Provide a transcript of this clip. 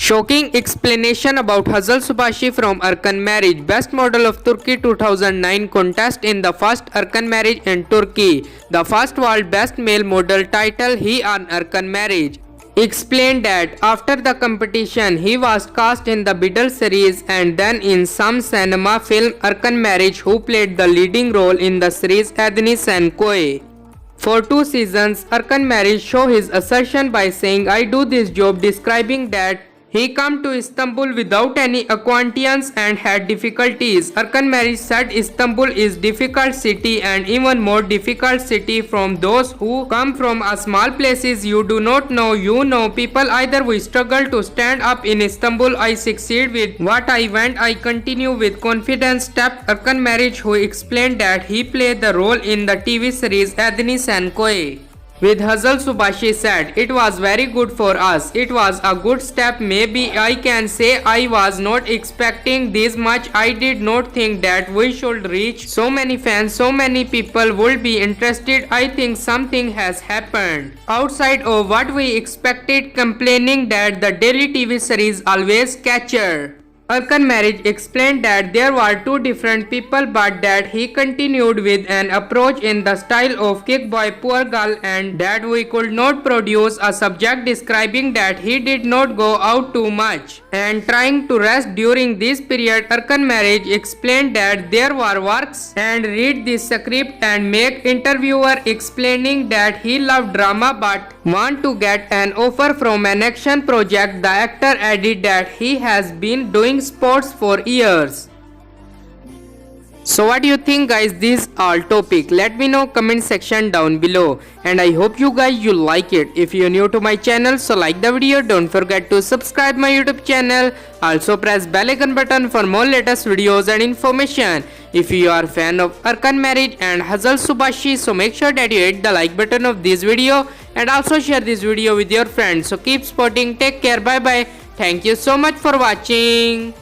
Shocking explanation about Hazal Subashi from Erkan marriage. Best model of Turkey 2009 contest in the first Erkan marriage in Turkey. The first world best male model title he earned Erkan marriage. Explained that after the competition he was cast in the Beatles series and then in some cinema film Erkan marriage, who played the leading role in the series Athens and Koi. For 2 seasons, Erkan marriage show his assertion by saying, "I do this job," describing that he come to Istanbul without any acquaintance and had difficulties. Erkan marriage said Istanbul is difficult city and even more difficult city from those who come from a small places you do not know. You know people, either we struggle to stand up in Istanbul. I succeed with what I went. I continue with confidence. Step Erkan marriage, who explained that he played the role in the TV series Athens and Koi. With Hazal Subashi said, "It was very good for us. It was a good step. Maybe I can say I was not expecting this much. I did not think that we should reach so many fans, so many people would be interested. I think something has happened outside of what we expected," complaining that the daily TV series always catcher. Erkan marriage explained that there were 2 different people, but that he continued with an approach in the style of Kick Boy Poor Girl and that we could not produce a subject, describing that he did not go out too much and trying to rest during this period. Erkan marriage explained that there were works and read the script and make interviewer, explaining that he loved drama but want to get an offer from an action project. The actor added that he has been doing sports for years. So what do you think, guys? These all topic, let me know comment section down below, and I hope you guys you like it. If you're new to my channel, so like the video, don't forget to subscribe my YouTube channel. Also press bell icon button for more latest videos and information. If you are fan of Erkan marriage and Hazal Subashi, so make sure that you hit the like button of this video and also share this video with your friends. So keep supporting, take care, bye bye. Thank you so much for watching.